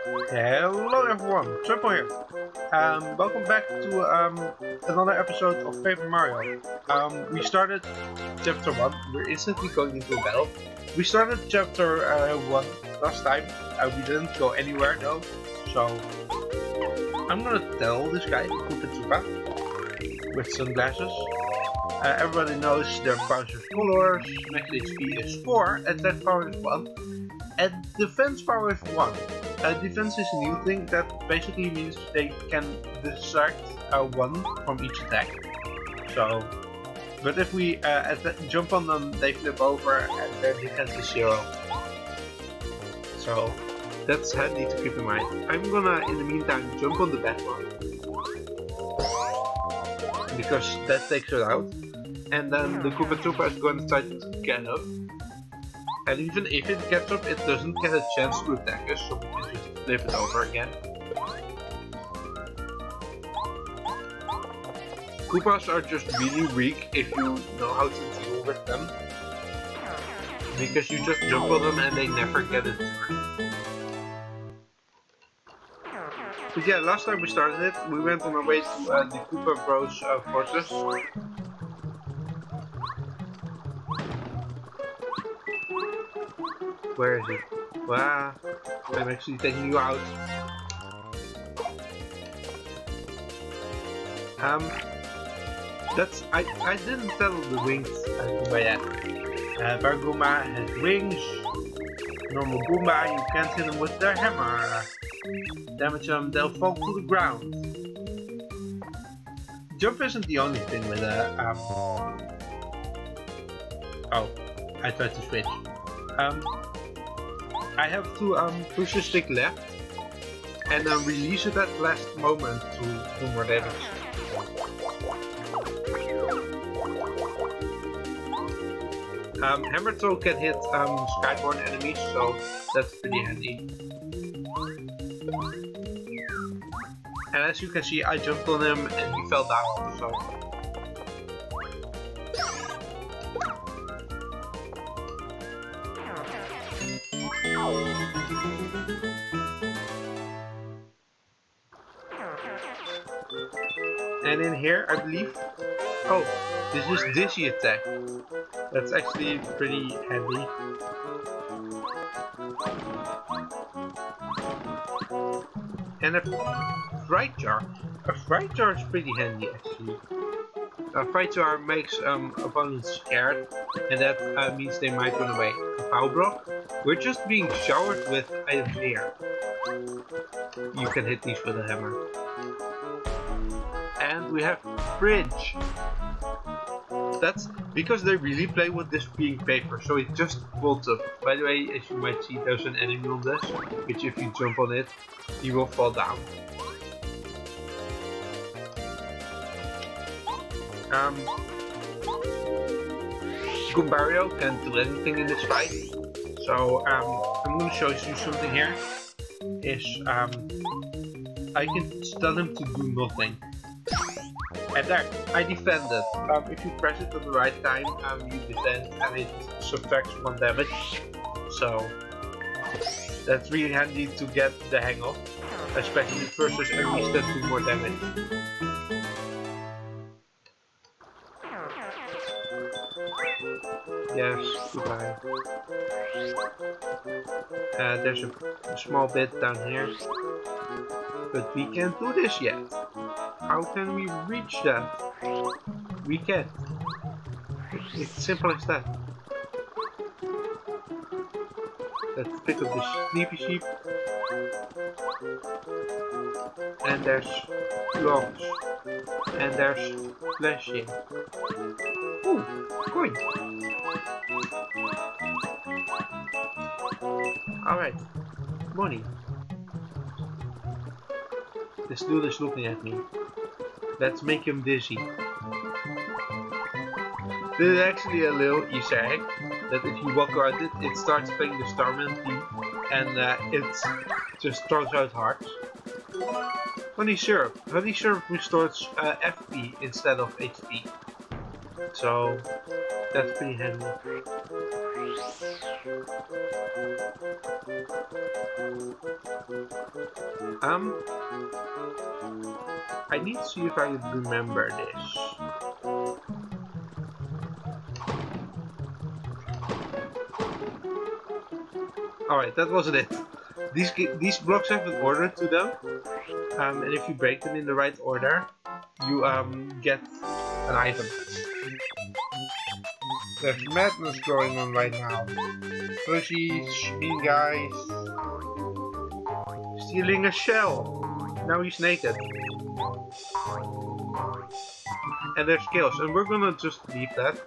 Hello everyone, Triple here. Welcome back to another episode of Paper Mario. We started chapter 1, we're instantly going into a battle. We started chapter 1 last time, we didn't go anywhere though, so I'm gonna tell this guy, Koopa with sunglasses. Everybody knows their powers is colors, max HP is 4, attack power is 1, and defense power is 1. Defense is a new thing that basically means they can distract one from each attack. So, but if we jump on them, they flip over and their defense is 0. So, that's handy to keep in mind. I'm gonna, in the meantime, jump on the bad one. Because that takes it out. And then the Koopa Troopa is going to try to get up. And even if it gets up, it doesn't get a chance to attack us, so we can just flip it over again. Koopas are just really weak if you know how to deal with them. Because you just jump on them and they never get a turn. But yeah, last time we started it, we went on our way to the Koopa Bros Fortress. Where is he? Wow, I'm actually taking you out. I didn't tell the winged Goomba yet. Bargoomba has wings. Normal Goomba, you can't hit them with their hammer. Damage them, they'll fall to the ground. Jump isn't the only thing with Oh, I tried to switch. I have to push the stick left and then release it at the last moment to do more damage. Hammer throw can hit skyborne enemies, so that's pretty handy. And as you can see, I jumped on him and he fell down, so. And in here, I believe. Oh, this is Dizzy attack. That's actually pretty handy. And a fright jar. A fright jar is pretty handy actually. A fright jar makes opponents scared, and that means they might run away. A power block. We're just being showered with items here. You can hit these with a hammer. And we have fridge. That's because they really play with this being paper, so it just folds up. By the way, as you might see, there's an enemy on this, which if you jump on it, he will fall down. Goombario can't do anything in this fight, so I'm going to show you something here. I can tell him to do nothing. And there, I defended. If you press it at the right time, you defend and it subtracts 1 damage. So that's really handy to get the hang of, especially versus enemies that do more damage. Yes, goodbye. There's a small bit down here, but we can't do this yet. How can we reach that? We can't. It's simple as that. Let's pick up the sleepy sheep. And there's logs. And there's flashing. Ooh, coin! Alright, money. This dude is looking at me. Let's make him dizzy. This is actually a little Easter egg, that if you walk around it, it starts playing the Starman theme, and it just throws out hearts. Honey syrup. Honey syrup restores FP instead of HP. So, that's pretty handy. I need to see if I remember this. Alright, that wasn't it. These blocks have an order to them, and if you break them in the right order, you get an item. There's madness going on right now. Fuzzies, mean guys, stealing a shell. Now he's naked. And there's chaos, and we're gonna just leave that.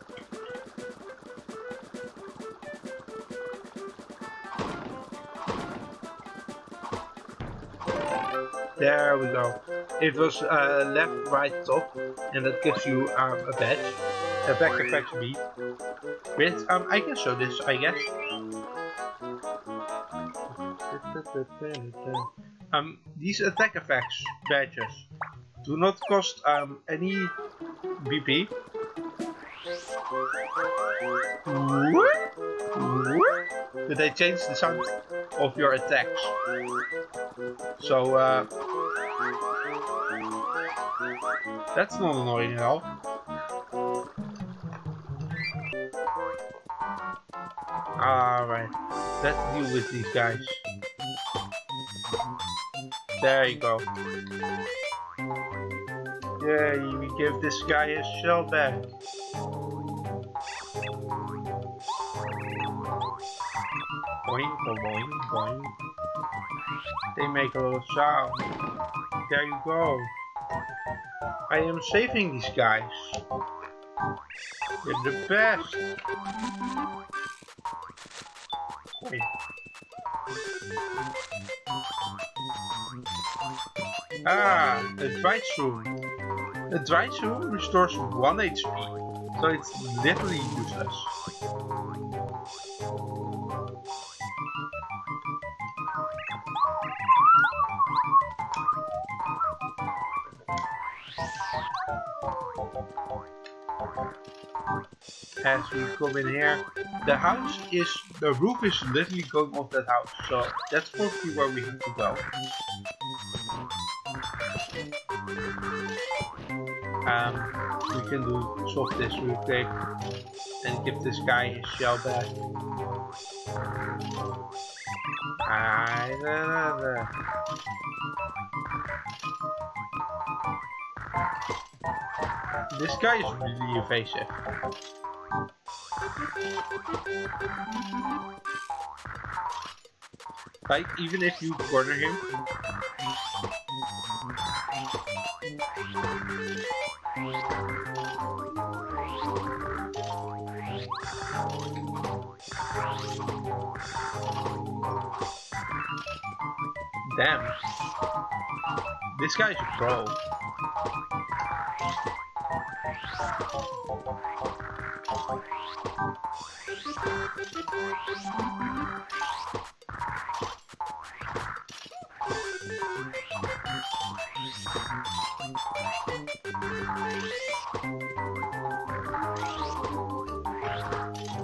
There we go. It was left, right, top, and that gives you a badge. A back effects B. With I can show this, I guess. These attack effects badges do not cost any BP. But they change the sound of your attacks. So that's not annoying at all. Alright, let's deal with these guys. There you go. Yay, we give this guy his shell back. Boing, boing, boing. They make a little sound. There you go. I am saving these guys. They're the best. Wait. Advice room. Advice room restores 1 HP, so it's literally useless. As we come in here, the roof is literally going off that house, so that's probably where we have to go. We can solve this real quick and give this guy his shell back. This guy is really evasive. Like, even if you corner him, damn, this guy's a pro.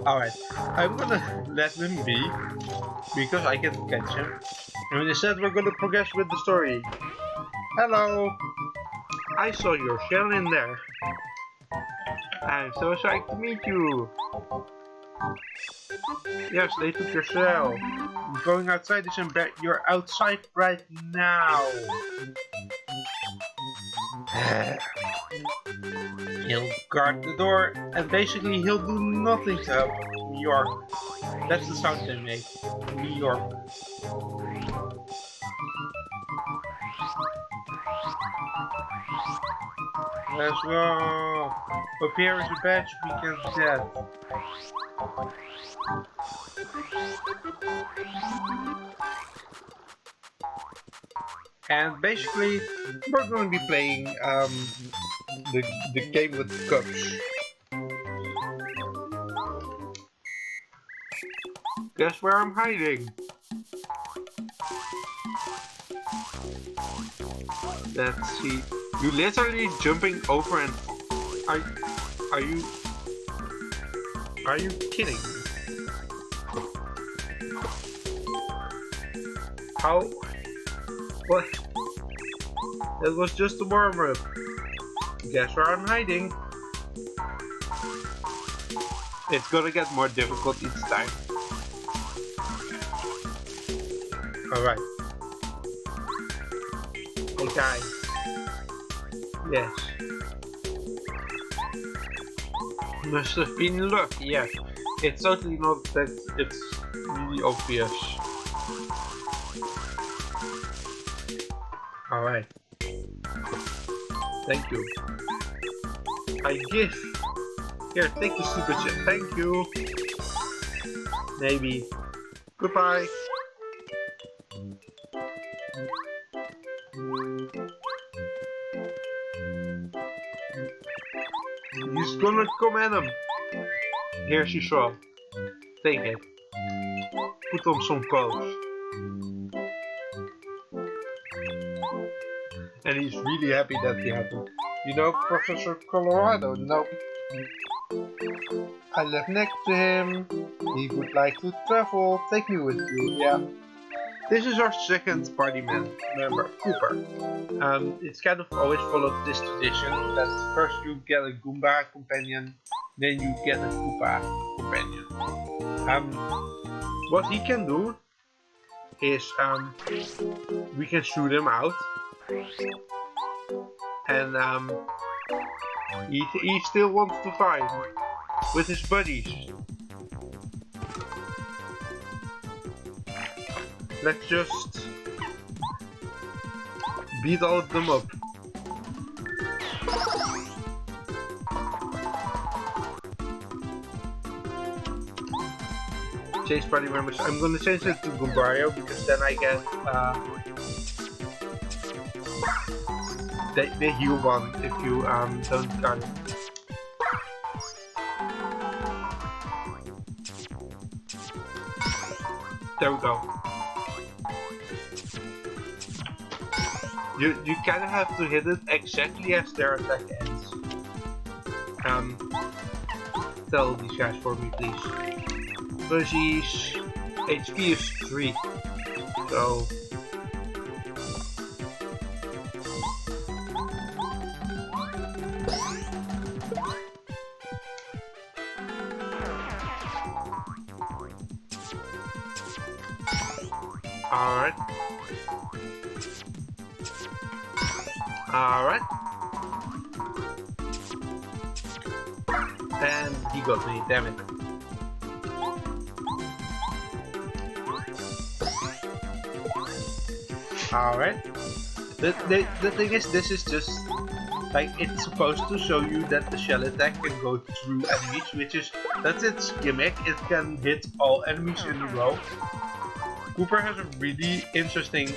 Alright, I'm gonna let him be, because I can catch him. And instead we're gonna progress with the story. Hello! I saw your shell in there. I'm so psyched to meet you. Yes, they took your shell. Going outside is in bed. You're outside right now. He'll guard the door, and basically he'll do nothing to help New York. That's the sound they make. New York. Let's go. Up here is a badge because death. And basically, we're going to be playing the game with the cups. Guess where I'm hiding? Let's see. You literally jumping over and are you kidding? What? That was just a warm-up. Guess where I'm hiding? It's gonna get more difficult each time. Alright. Hey guys. Yes. Must have been luck, yes. It's totally not that it's really obvious. Alright. Thank you. I give. Here, take the super chip. Thank you. Maybe. Goodbye. He's gonna come at him. Here's your straw. Take it. Put on some clothes. And he's really happy that we have him. You know Professor Colorado? No. I live next to him. He would like to travel. Take me with you. Yeah. This is our second party member, Cooper. It's kind of always followed this tradition that first you get a Goomba companion, then you get a Koopa companion. What he can do is we can shoot him out, and he still wants to fight with his buddies. Let's just beat all of them up. Change party members. I'm gonna change it to Goombario because then I get the heal one if you don't got it. There we go. You kind of have to hit it exactly as their attack ends. Tell these guys for me, please. Fuzzy's HP is 3, so alright. Alright. And he got me, damn it. Alright. The thing is, this is just like it's supposed to show you that the shell attack can go through enemies, that's its gimmick. It can hit all enemies in a row. Cooper has a really interesting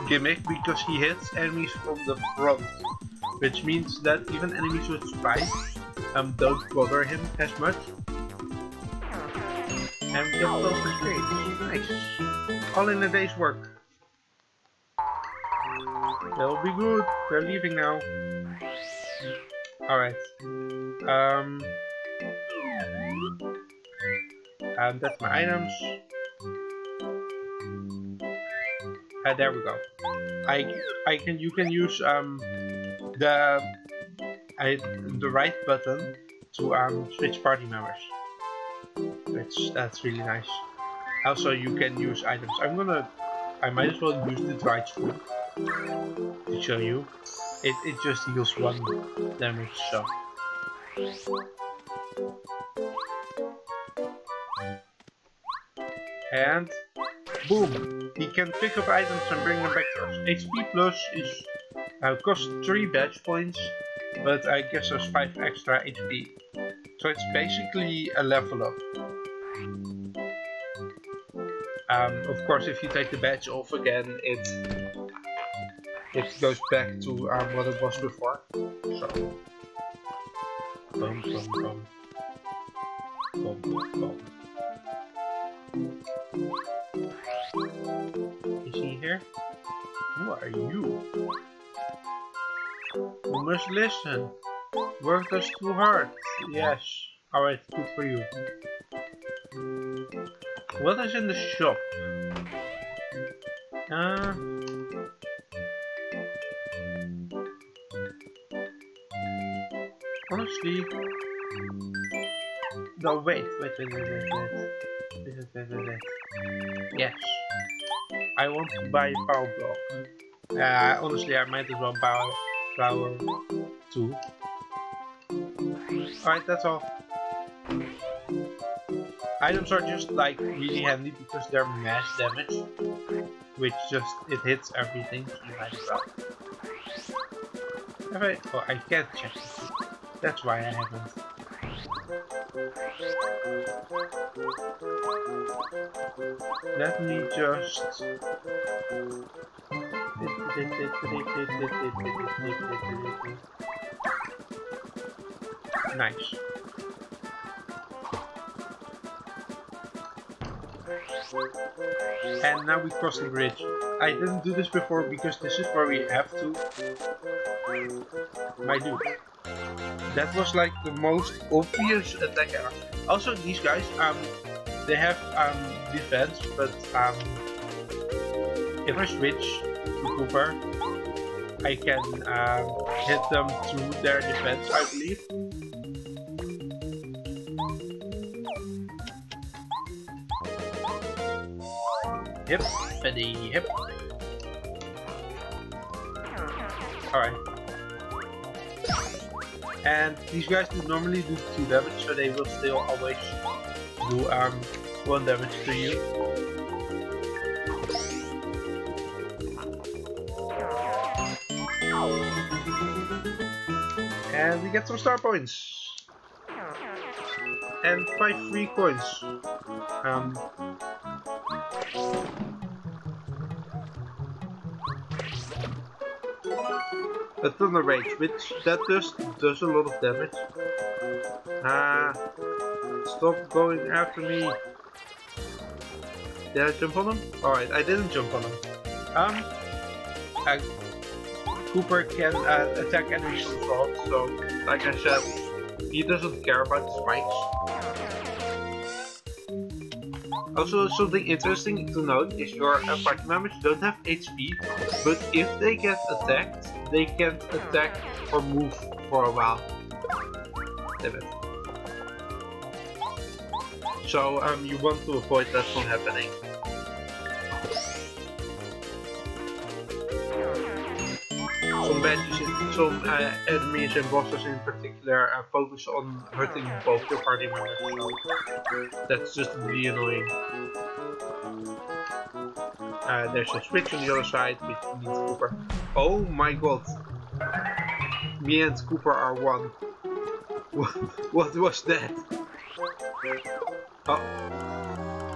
gimmick because he hits enemies from the front, which means that even enemies with spikes don't bother him as much. And we got 12 for straight. Nice. All in a day's work. That'll be good. We're leaving now. Alright. That's my items. There we go. You can use the right button to switch party members. That's really nice. Also, you can use items. I might as well use the dried spoon to show you. It just heals 1 damage, so. And boom! He can pick up items and bring them back to us. HP plus is costs 3 badge points, but I guess there's 5 extra HP. So it's basically a level up. Of course, if you take the badge off again, it goes back to what it was before. So, boom, boom, boom, boom, boom. Is he here? Who are you? You must listen. Work us too hard. Yes. Alright, good for you. What is in the shop? Honestly, no, wait. Yes, I want to buy a power block. Honestly, I might as well buy power 2. Alright, that's all. Items are just like really handy because they're mass damage, which just it hits everything, so you might as well. Have I? Oh, I can't check it. That's why I haven't. Let me just. Nice. And now we cross the bridge. I didn't do this before because this is where we have to. My dude. That was like the most obvious attack ever. Also, these guys, they have defense, but if I switch to Koopa, I can hit them through their defense, I believe. Hip, buddy, hip. Alright. And these guys do normally do 2 damage, so they will still always do 1 damage to you. And we get some star points. And 5 free coins. A Thunder Rage, which that does a lot of damage. Stop going after me. Did I jump on him? Alright, I didn't jump on him. Koopa can attack enemies from front, so like I said, he doesn't care about the spikes. Also, something interesting to note is your party members don't have HP, but if they get attacked, they can't attack or move for a while. Damn it. So you want to avoid that from happening. Some enemies and bosses in particular focus on hurting both your party members, so that's just really annoying. There's a switch on the other side which needs Koopa. Oh my god! Me and Koopa are one. What was that? Oh,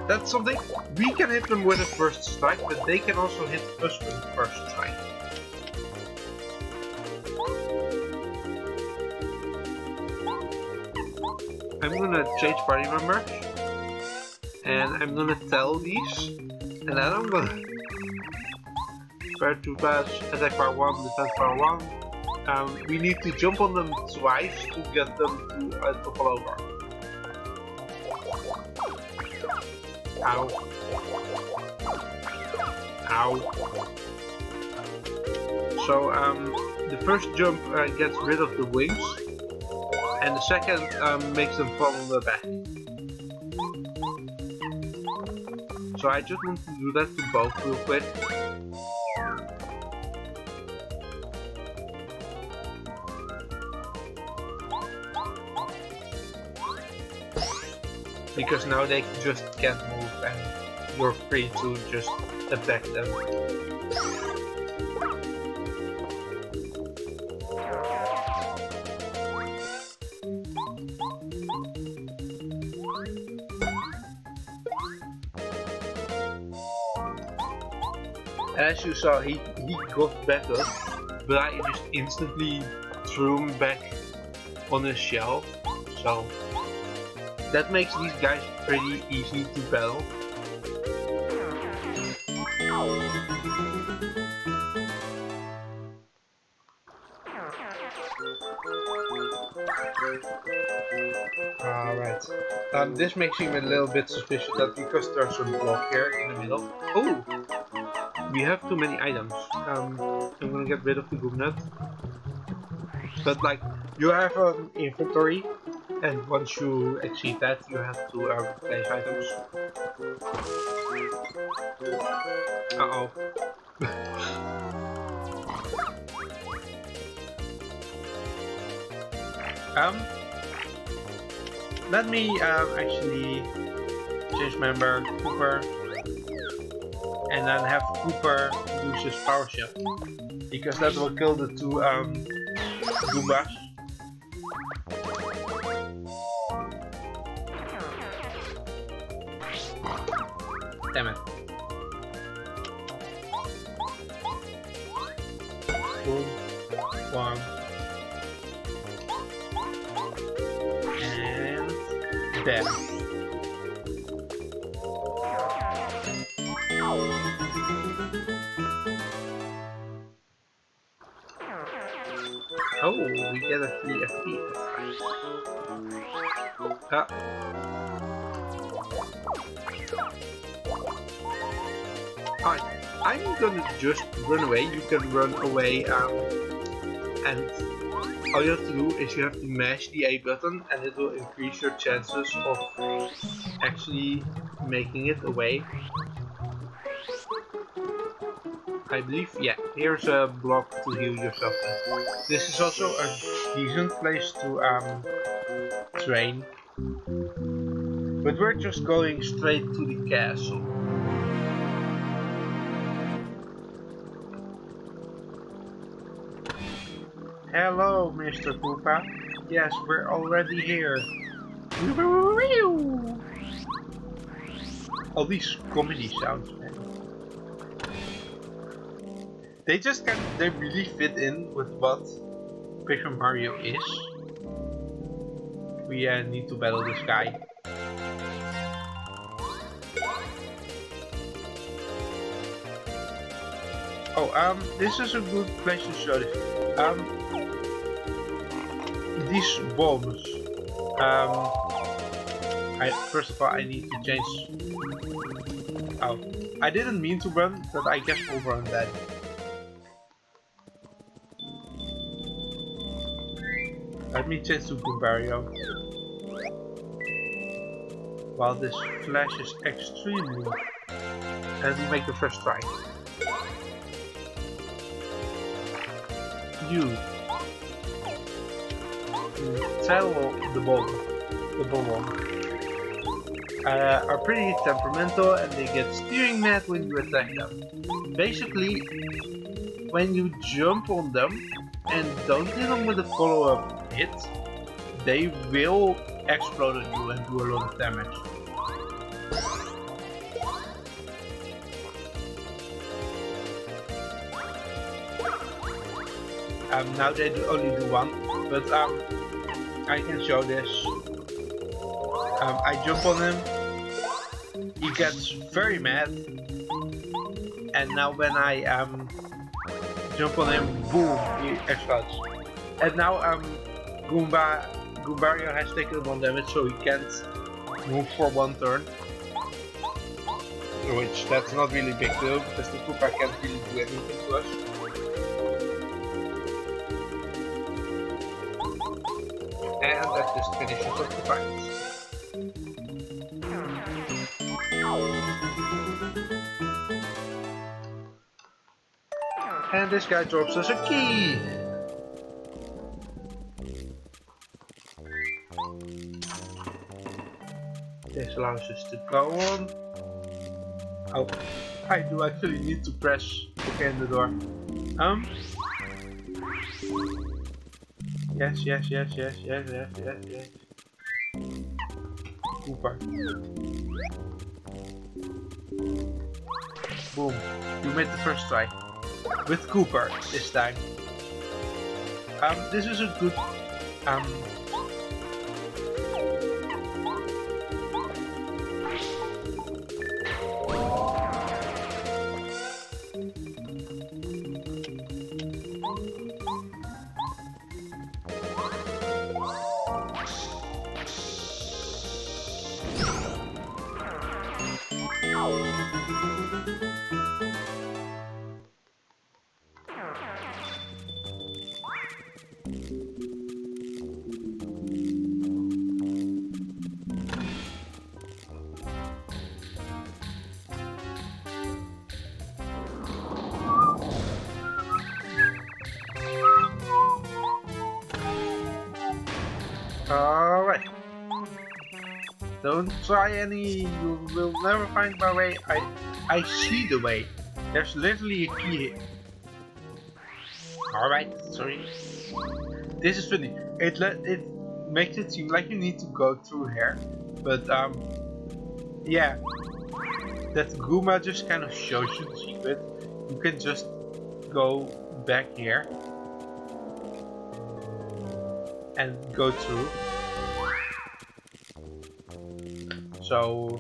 that's something. We can hit them with a first strike, but they can also hit us with a first strike. I'm gonna change party members, and I'm gonna tell these, and then I'm gonna prepare to pass, attack power 1, defense power 1. We need to jump on them twice to get them to topple over. Ow. Ow. So the first jump gets rid of the wings, and the second makes them fall on the back. So I just want to do that to both real quick. Because now they just can't move and you're free to just attack them. As you saw, he got back up, but I just instantly threw him back on his shell, so that makes these guys pretty easy to battle. Alright, this makes him a little bit suspicious that because there's a block here in the middle. Oh! We have too many items. I'm gonna get rid of the Goomnut. But like, You have an inventory, and once you exceed that, you have to replace items. Uh-oh. Let me actually change member Kooper, and then have Kooper use his power shell, because that will kill the two Goombas. Damn it. Boom. One. And dead. Oh, we get a 3 FP. I'm gonna just run away. You can run away, and all you have to do is you have to mash the A button, and it will increase your chances of actually making it away. I believe, yeah, here's a block to heal yourself in. This is also a decent place to train. But we're just going straight to the castle. Hello, Mr. Koopa. Yes, we're already here. All these comedy sounds, man. They really fit in with what Paper Mario is. We need to battle this guy. Oh, this is a good place to show this. These bombs. First of all, I need to change. Oh, I didn't mean to run, but I guess we'll run that. Let me change to Goombario. While this flash is extremely. Let me make the first try. You tell the bomb are pretty temperamental, and they get steering mad when you attack them. Basically, when you jump on them and don't hit them with a follow-up hit, they will explode on you and do a lot of damage. Now they only do one, but I can show this. I jump on him, he gets very mad, and now when I jump on him, boom, he explodes. And now Goombario has taken 1 damage, so he can't move for 1 turn. Which, that's not really big deal, because the Koopa can't really do anything to us. And that just finishes up the fight. And this guy drops us a key! This allows us to go on. Oh, I do actually need to press OK in the door. Yes. Koopa. Boom. You made the first try. With Koopa this time. This is a good don't try any, you will never find my way. I see the way. There's literally a key here. Alright, sorry. This is funny. It makes it seem like you need to go through here. But yeah. That Guma just kind of shows you the secret. You can just go back here and go through. So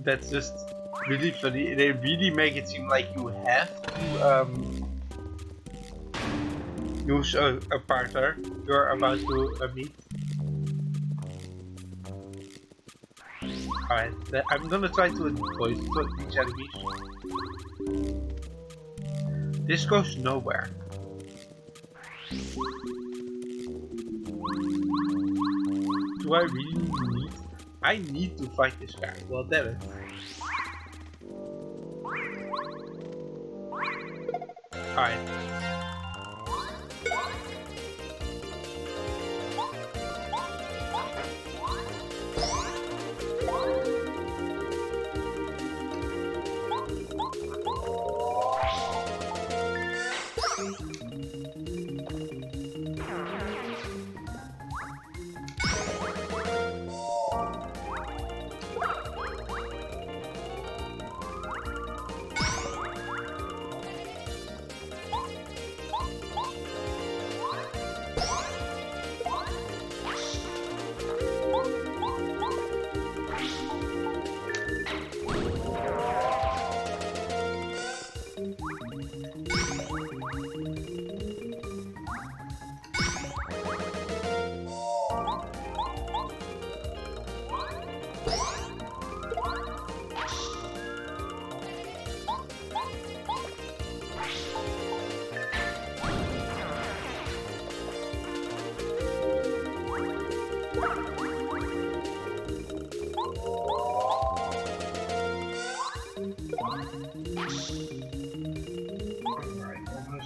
that's just really funny. They really make it seem like you have to use a partner you're about to meet. Alright, I'm gonna try to avoid these enemies. This goes nowhere. Do I really need? I need to fight this guy. Well, damn it. Alright.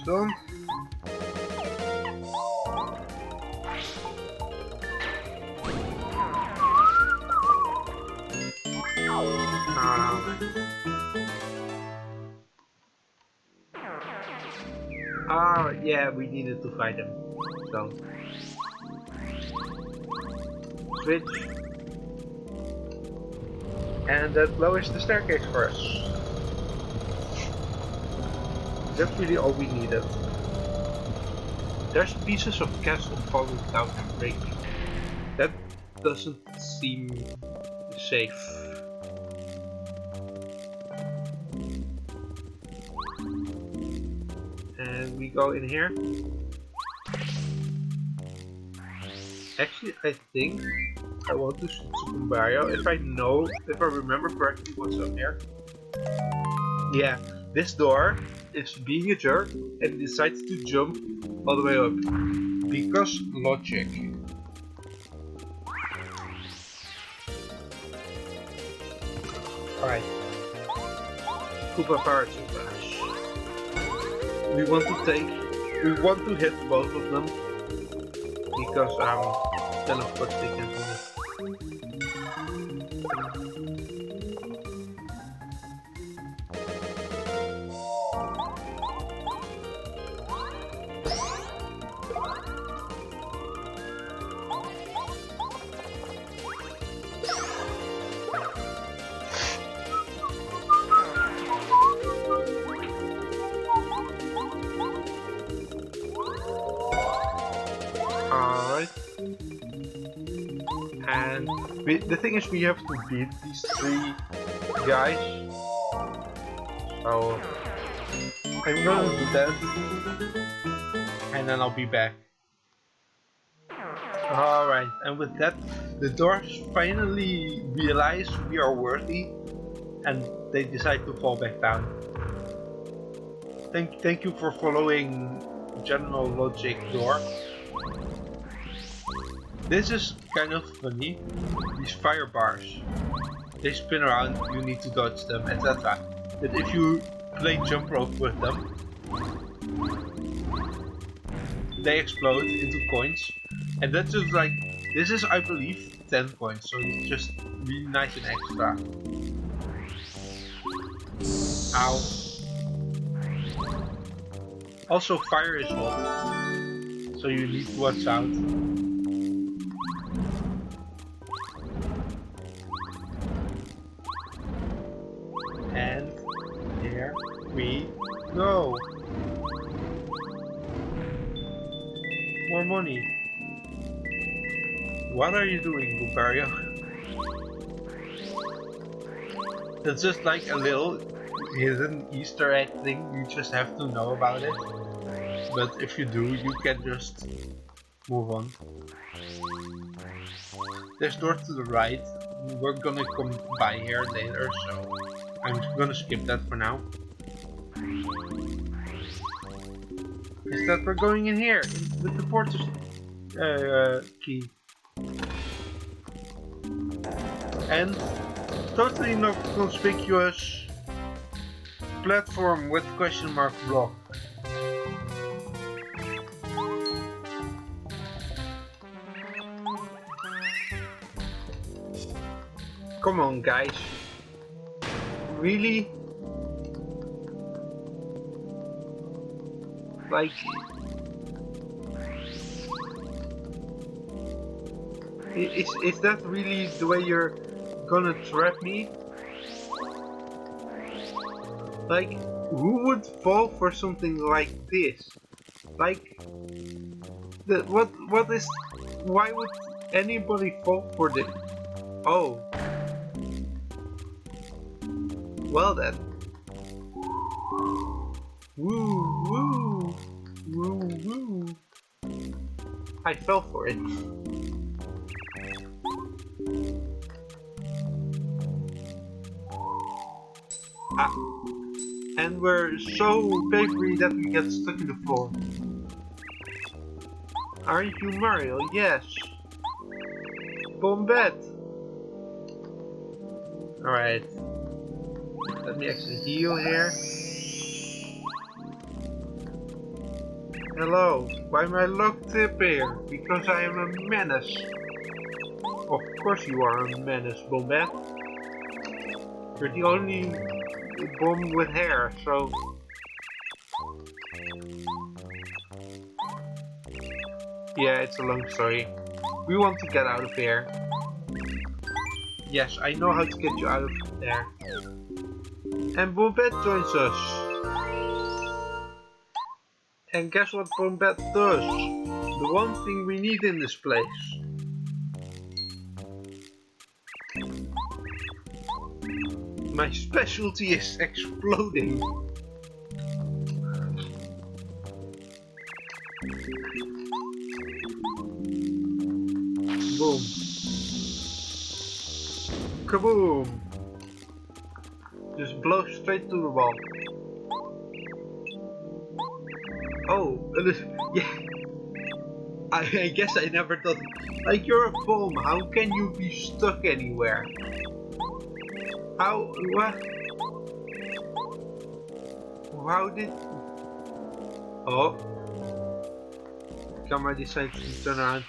Done. Yeah, we needed to fight him. So switch, and that lowers the staircase for us. That's really all we needed. There's pieces of castle falling down and breaking. That doesn't seem safe. And we go in here. Actually, I think I want to shoot Super Mario if I remember correctly what's up here. Yeah, this door is being a jerk and decides to jump all the way up. Because logic. Alright. Koopa Power Bash. We want to hit both of them. Because then of course they can do it. And the thing is, we have to beat these three guys. So I'm gonna do that, and then I'll be back. Alright, and with that, the doors finally realize we are worthy, and they decide to fall back down. Thank you for following general logic, door. This is kind of funny. These fire bars, they spin around, you need to dodge them, etc. But if you play jump rope with them, they explode into coins. And that's just like, this is, I believe, 10 points, so it's just really nice and extra. Ow. Also, fire is hot, so you need to watch out. And there we go. More money. What are you doing, Lucario? It's just like a little hidden Easter egg thing, you just have to know about it. But if you do, you can just move on. There's door to the right. We're gonna come by here later, so I'm gonna skip that for now. Is that we're going in here with the Fortress key. And totally not conspicuous platform with question mark block. Come on, guys. Really? Like... Is that really the way you're gonna trap me? Like, who would fall for something like this? Like... Why would anybody fall for this? Oh. Well then. Woo, woo, woo, woo. I fell for it. Ah. And we're so papery that we get stuck in the floor. Aren't you Mario? Yes. Bombette. Alright. Let me actually heal here. Hello, why am I locked up here? Because I am a menace. Of course you are a menace, Bombette. You're the only bomb with hair, so... Yeah, it's a long story. We want to get out of here. Yes, I know how to get you out of there. And Bombette joins us. And guess what Bombette does? The one thing we need in this place. My specialty is exploding. Boom. Kaboom! Just blow straight to the wall. Oh, yeah. I guess I never thought. Like, you're a bomb. How can you be stuck anywhere? How? What? How did? Oh. Camera decides to turn around.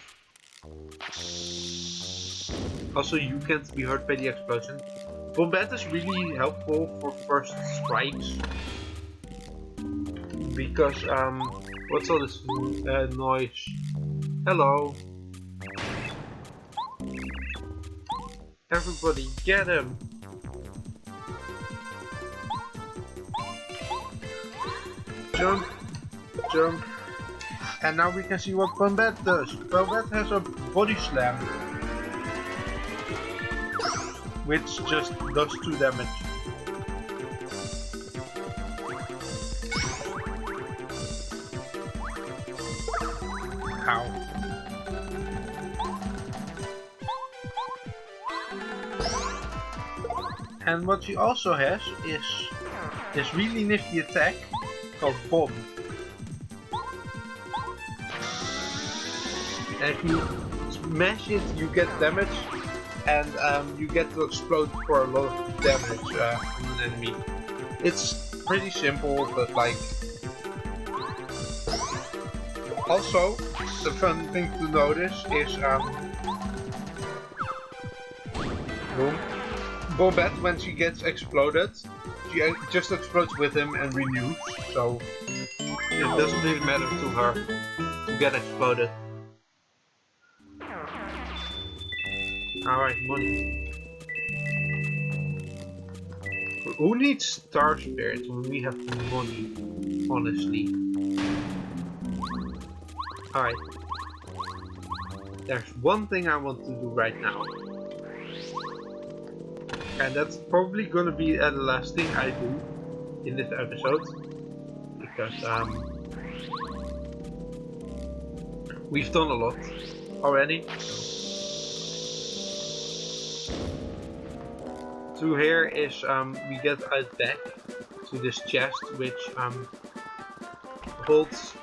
Also, you can't be hurt by the explosion. Bombette is really helpful for first strikes. Because, what's all this noise? Hello. Everybody, get him! Jump, jump. And now we can see what Bombette does. Bombette has a body slam. Which just does 2 damage. Ow. And what she also has is this really nifty attack called Bomb. And if you smash it, you get damage. And you get to explode for a lot of damage from an enemy. It's pretty simple, but like... Also, the fun thing to notice is Boom. Bombette, when she gets exploded, she just explodes with him and renews, so it doesn't really matter to her to get exploded. Alright, money. Who needs Star Spirit when we have money, honestly? Alright. There's one thing I want to do right now. And that's probably gonna be the last thing I do in this episode. Because, we've done a lot already. So here is, we get out back to this chest, which, holds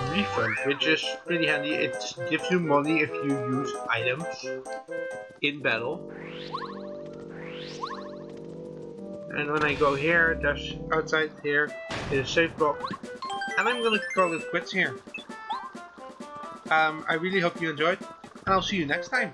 refund, which is pretty handy. It gives you money if you use items in battle. And when I go here, there's outside here is a safe block, and I'm gonna call it quits here. I really hope you enjoyed, and I'll see you next time.